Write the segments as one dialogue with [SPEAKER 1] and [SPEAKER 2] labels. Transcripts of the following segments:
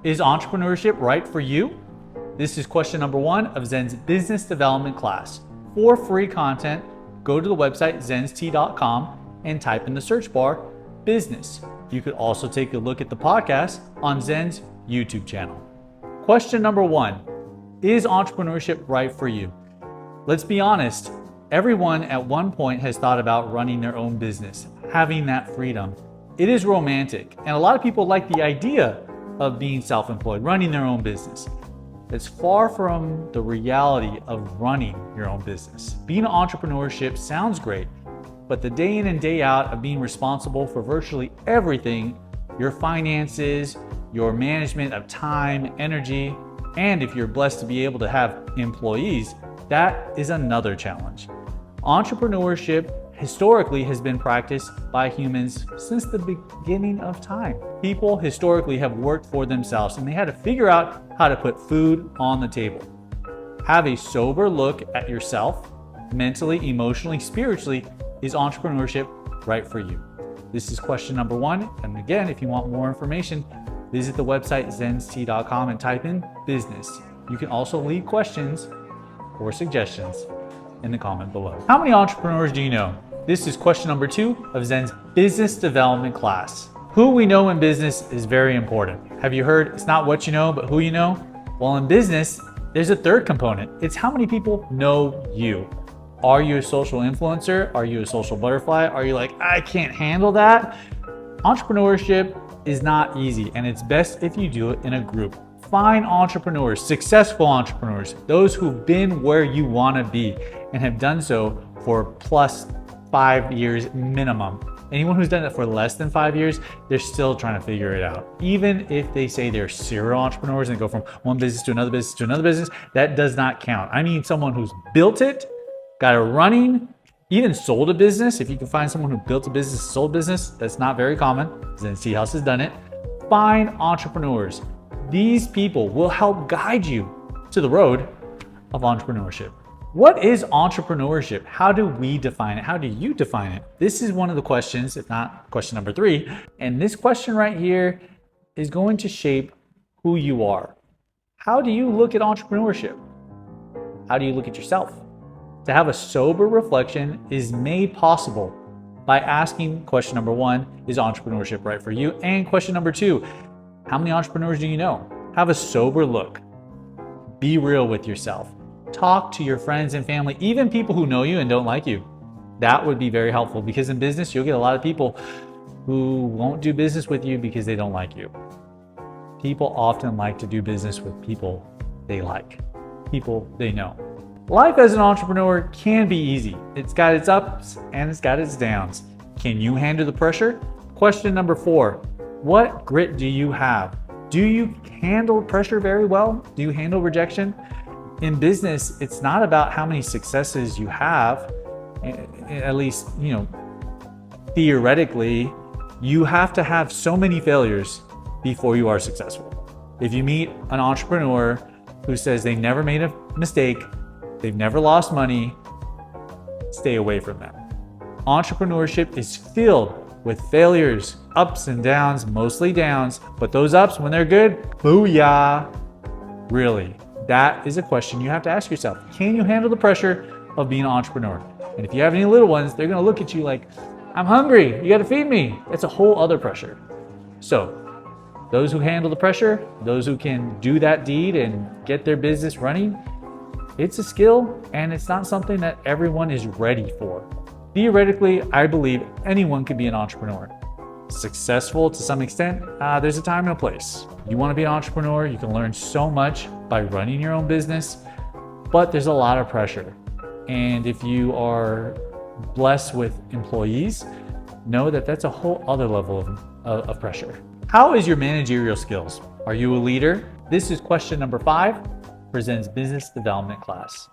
[SPEAKER 1] Is entrepreneurship right for you? This is question number 1 of Zen's business development class. For free content, go to the website zenstea.com and type in the search bar, business. You could also take a look at the podcast on Zen's YouTube channel. Question number 1, is entrepreneurship right for you? Let's be honest, everyone at one point has thought about running their own business, having that freedom. It is romantic, and a lot of people like the idea of being self-employed, running their own business. It's far from the reality of running your own business. Being an entrepreneurship sounds great, but the day in and day out of being responsible for virtually everything, your finances, your management of time, energy, and if you're blessed to be able to have employees, that is another challenge. Entrepreneurship historically has been practiced by humans since the beginning of time. People historically have worked for themselves and they had to figure out how to put food on the table. Have a sober look at yourself, mentally, emotionally, spiritually. Is entrepreneurship right for you? This is question number 1. And again, if you want more information, visit the website zenstea.com and type in business. You can also leave questions or suggestions in the comment below. How many entrepreneurs do you know? This is question number 2 of Zen's business development class. Who we know in business is very important. Have you heard it's not what you know, but who you know? Well, in business, there's a third component. It's how many people know you. Are you a social influencer? Are you a social butterfly? Are you like, I can't handle that? Entrepreneurship is not easy, and it's best if you do it in a group. Find entrepreneurs, successful entrepreneurs, those who've been where you want to be and have done so for plus 5 years minimum. Anyone who's done it for less than 5 years, they're still trying to figure it out. Even if they say they're serial entrepreneurs and go from one business to another business to another business, that does not count. I mean someone who's built it, got it running, even sold a business. If you can find someone who built a business, sold a business, that's not very common. Zen House has done it. Find entrepreneurs. These people will help guide you to the road of entrepreneurship. What is entrepreneurship? How do we define it? How do you define it? This is one of the questions, if not question number 3. And this question right here is going to shape who you are. How do you look at entrepreneurship? How do you look at yourself? To have a sober reflection is made possible by asking question number 1, is entrepreneurship right for you? And question number 2, how many entrepreneurs do you know? Have a sober look. Be real with yourself. Talk to your friends and family, even people who know you and don't like you. That would be very helpful because in business, you'll get a lot of people who won't do business with you because they don't like you. People often like to do business with people they like, people they know. Life as an entrepreneur can be easy. It's got its ups and it's got its downs. Can you handle the pressure? Question number 4, what grit do you have? Do you handle pressure very well? Do you handle rejection? In business, it's not about how many successes you have, at least, theoretically, you have to have so many failures before you are successful. If you meet an entrepreneur who says they never made a mistake, they've never lost money, stay away from them. Entrepreneurship is filled with failures, ups and downs, mostly downs, but those ups, when they're good, booyah. Really, that is a question you have to ask yourself. Can you handle the pressure of being an entrepreneur? And if you have any little ones, they're gonna look at you like, I'm hungry, you gotta feed me. It's a whole other pressure. So, those who handle the pressure, those who can do that deed and get their business running, it's a skill and it's not something that everyone is ready for. Theoretically, I believe anyone could be an entrepreneur. Successful to some extent, there's a time and a place. You want to be an entrepreneur, you can learn so much by running your own business, but there's a lot of pressure. And if you are blessed with employees, know that that's a whole other level of pressure. How is your managerial skills? Are you a leader? This is question number 5 for Zen's business development class.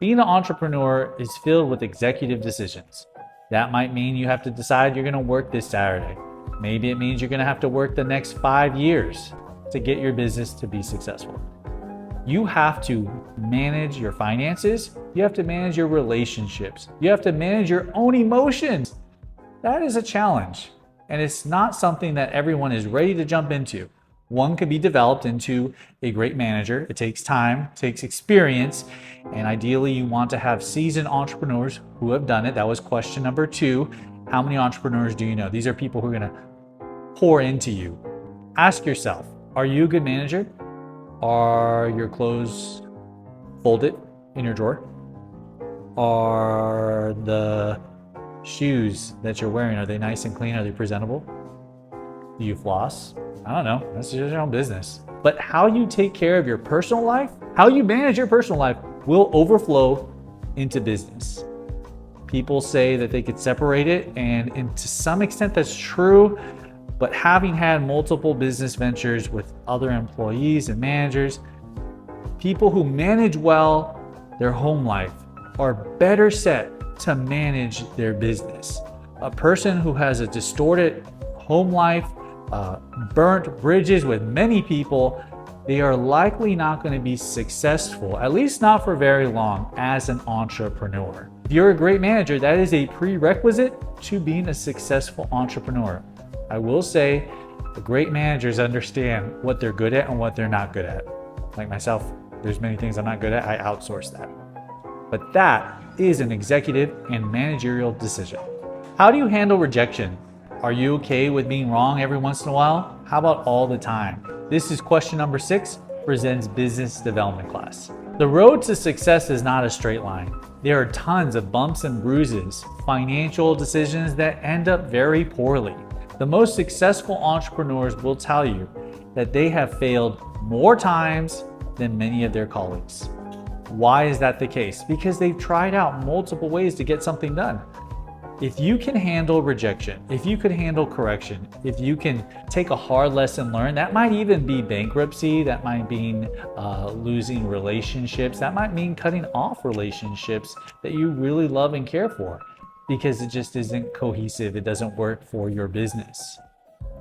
[SPEAKER 1] Being an entrepreneur is filled with executive decisions. That might mean you have to decide you're going to work this Saturday. Maybe it means you're going to have to work the next 5 years to get your business to be successful. You have to manage your finances. You have to manage your relationships. You have to manage your own emotions. That is a challenge. And it's not something that everyone is ready to jump into. One can be developed into a great manager. It takes time, it takes experience, and ideally you want to have seasoned entrepreneurs who have done it. That was question number 2. How many entrepreneurs do you know? These are people who are going to pour into you. Ask yourself, are you a good manager? Are your clothes folded in your drawer? Are the shoes that you're wearing, are they nice and clean? Are they presentable? Do you floss? I don't know. That's just your own business. But how you take care of your personal life, how you manage your personal life will overflow into business. People say that they could separate it, and to some extent that's true. But having had multiple business ventures with other employees and managers, people who manage well their home life are better set to manage their business. A person who has a distorted home life, burnt bridges with many people, they are likely not going to be successful, at least not for very long, as an entrepreneur. If you're a great manager, that is a prerequisite to being a successful entrepreneur. I will say the great managers understand what they're good at and what they're not good at. Like myself, there's many things I'm not good at, I outsource that. But that is an executive and managerial decision. How do you handle rejection? Are you okay with being wrong every once in a while? How about all the time? This is question number 6 for Zen's business development class. The road to success is not a straight line. There are tons of bumps and bruises, financial decisions that end up very poorly. The most successful entrepreneurs will tell you that they have failed more times than many of their colleagues. Why is that the case? Because they've tried out multiple ways to get something done. If you can handle rejection, if you can handle correction, if you can take a hard lesson learned, that might even be bankruptcy, that might mean losing relationships, that might mean cutting off relationships that you really love and care for because it just isn't cohesive, it doesn't work for your business.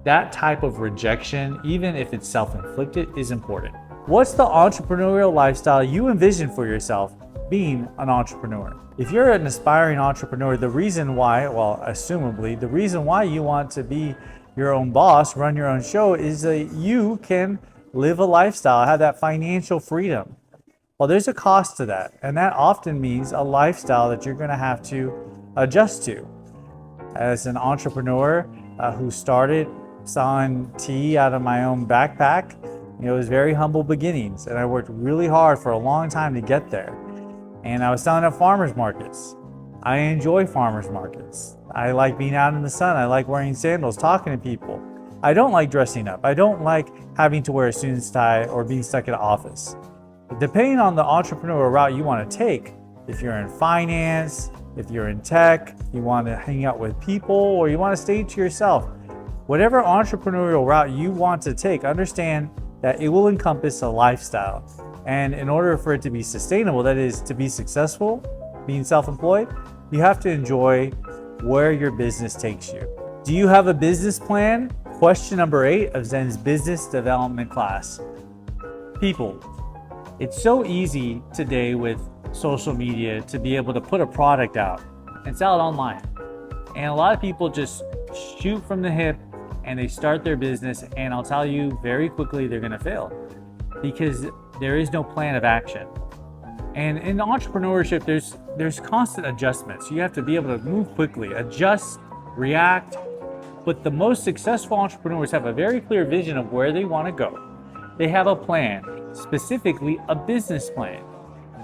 [SPEAKER 1] That type of rejection, even if it's self-inflicted, is important. What's the entrepreneurial lifestyle you envision for yourself being an entrepreneur? If you're an aspiring entrepreneur, the reason why, well, assumably, the reason why you want to be your own boss, run your own show, is that you can live a lifestyle, have that financial freedom. Well, there's a cost to that, and that often means a lifestyle that you're going to have to adjust to. As an entrepreneur who started selling tea out of my own backpack, it was very humble beginnings, and I worked really hard for a long time to get there. And I was selling at farmers markets. I enjoy farmers markets. I like being out in the sun. I like wearing sandals, talking to people. I don't like dressing up. I don't like having to wear a suit tie or being stuck at an office. Depending on the entrepreneurial route you want to take, if you're in finance, if you're in tech, you want to hang out with people, or you want to stay to yourself, whatever entrepreneurial route you want to take, understand that it will encompass a lifestyle. And in order for it to be sustainable, that is to be successful, being self-employed, you have to enjoy where your business takes you. Do you have a business plan? Question number 8 of Zen's business development class. People, it's so easy today with social media to be able to put a product out and sell it online. And a lot of people just shoot from the hip and they start their business, and I'll tell you very quickly they're going to fail because there is no plan of action. And in entrepreneurship, there's constant adjustments. You have to be able to move quickly, adjust, react. But the most successful entrepreneurs have a very clear vision of where they want to go. They have a plan, specifically a business plan.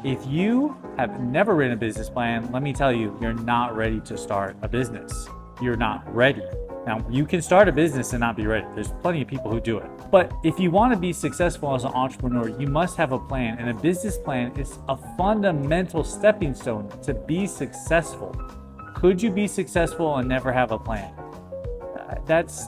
[SPEAKER 1] If you have never written a business plan, let me tell you, you're not ready to start a business. You're not ready. Now, you can start a business and not be ready. There's plenty of people who do it. But if you want to be successful as an entrepreneur, you must have a plan. And a business plan is a fundamental stepping stone to be successful. Could you be successful and never have a plan? That's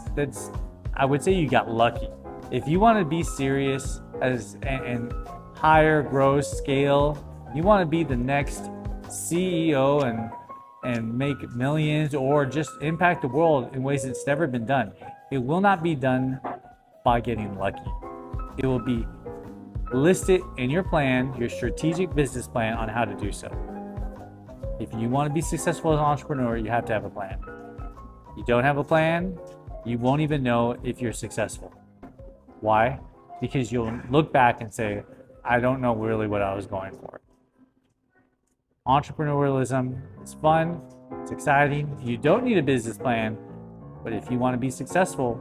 [SPEAKER 1] I would say you got lucky. If you want to be serious and higher growth scale, you want to be the next CEO and make millions or just impact the world in ways that's never been done. It will not be done by getting lucky. It will be listed in your plan, your strategic business plan on how to do so. If you want to be successful as an entrepreneur, you have to have a plan. You don't have a plan, you won't even know if you're successful. Why? Because you'll look back and say, I don't know really what I was going for. Entrepreneurialism is fun, it's exciting. You don't need a business plan, but if you want to be successful,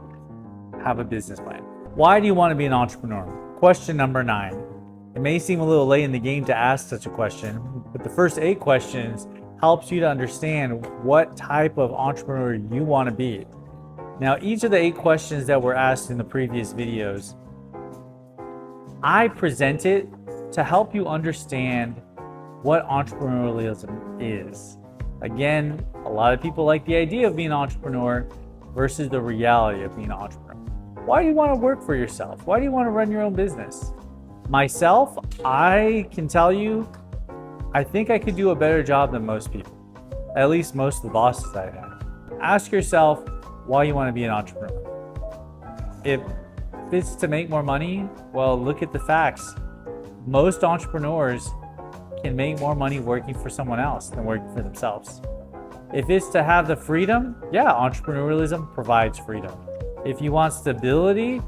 [SPEAKER 1] have a business plan. Why do you want to be an entrepreneur? Question number 9. It may seem a little late in the game to ask such a question, but the first 8 questions helps you to understand what type of entrepreneur you want to be. Now, each of the 8 questions that were asked in the previous videos, I present it to help you understand what entrepreneurialism is. Again, a lot of people like the idea of being an entrepreneur versus the reality of being an entrepreneur. Why do you want to work for yourself? Why do you want to run your own business? Myself, I can tell you, I think I could do a better job than most people, at least most of the bosses I've had. Ask yourself why you want to be an entrepreneur. If it's to make more money, well, look at the facts. Most entrepreneurs can make more money working for someone else than working for themselves. If it's to have the freedom, yeah, entrepreneurialism provides freedom. If you want stability,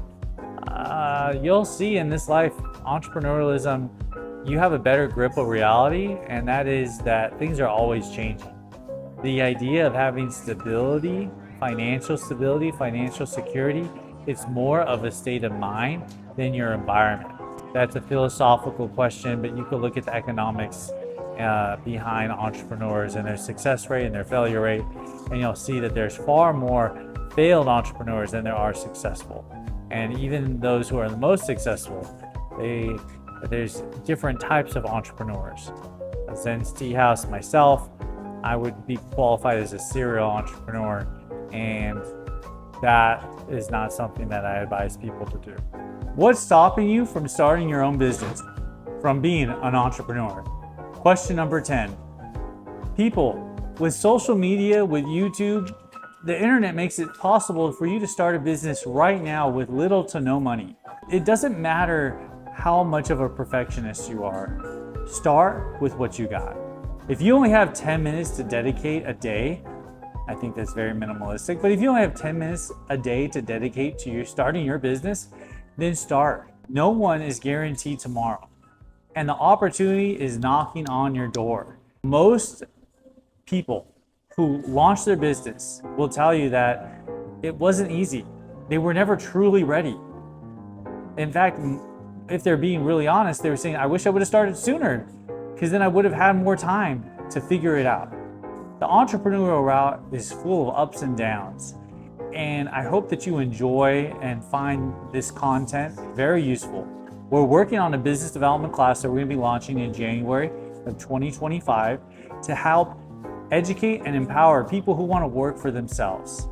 [SPEAKER 1] you'll see in this life, entrepreneurialism, you have a better grip of reality, and that is that things are always changing. The idea of having stability, financial security, it's more of a state of mind than your environment. That's a philosophical question, but you could look at the economics behind entrepreneurs and their success rate and their failure rate, and you'll see that there's far more failed entrepreneurs than there are successful. And even those who are the most successful, there's different types of entrepreneurs. Zen's Tea House, myself, I would be qualified as a serial entrepreneur, and that is not something that I advise people to do. What's stopping you from starting your own business, from being an entrepreneur? Question number 10. People, with social media, with YouTube, the internet makes it possible for you to start a business right now with little to no money. It doesn't matter how much of a perfectionist you are. Start with what you got. If you only have 10 minutes to dedicate a day, I think that's very minimalistic, but if you only have 10 minutes a day to dedicate to your starting your business, then start. No one is guaranteed tomorrow, and the opportunity is knocking on your door. Most people who launch their business will tell you that it wasn't easy. They were never truly ready. In fact, if they're being really honest, they were saying, I wish I would have started sooner, because then I would have had more time to figure it out. The entrepreneurial route is full of ups and downs, and I hope that you enjoy and find this content very useful. We're working on a business development class that we're going to be launching in January of 2025 to help educate and empower people who want to work for themselves.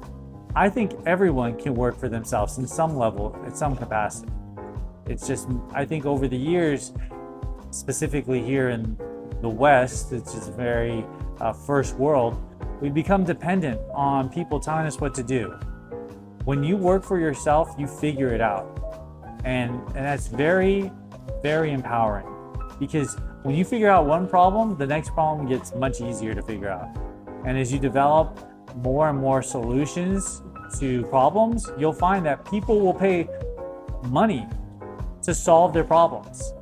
[SPEAKER 1] I think everyone can work for themselves in some level, in some capacity. It's just, I think over the years, specifically here in the West, it's just very first world, we become dependent on people telling us what to do. When you work for yourself, you figure it out. And that's very, very empowering, because when you figure out one problem, the next problem gets much easier to figure out. And as you develop more and more solutions to problems, you'll find that people will pay money to solve their problems.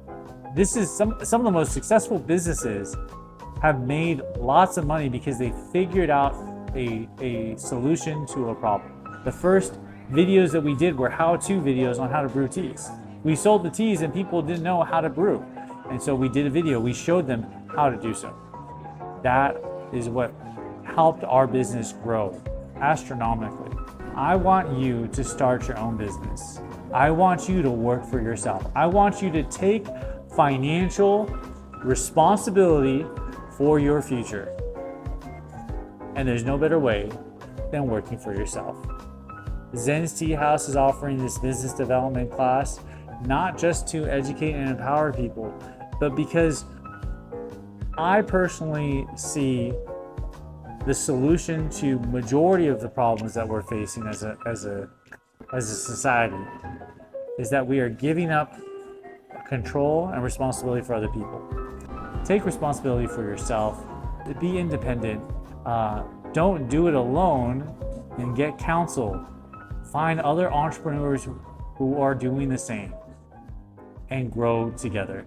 [SPEAKER 1] This is some of the most successful businesses have made lots of money because they figured out a solution to a problem. The first videos that we did were how-to videos on how to brew teas. We sold the teas and people didn't know how to brew. And so we did a video, we showed them how to do so. That is what helped our business grow astronomically. I want you to start your own business. I want you to work for yourself. I want you to take financial responsibility for your future. And there's no better way than working for yourself. Zen's Tea House is offering this business development class not just to educate and empower people, but because I personally see the solution to majority of the problems that we're facing as a society is that we are giving up control and responsibility for other people. Take responsibility for yourself. Be independent. Don't do it alone, and get counsel. Find other entrepreneurs who are doing the same and grow together.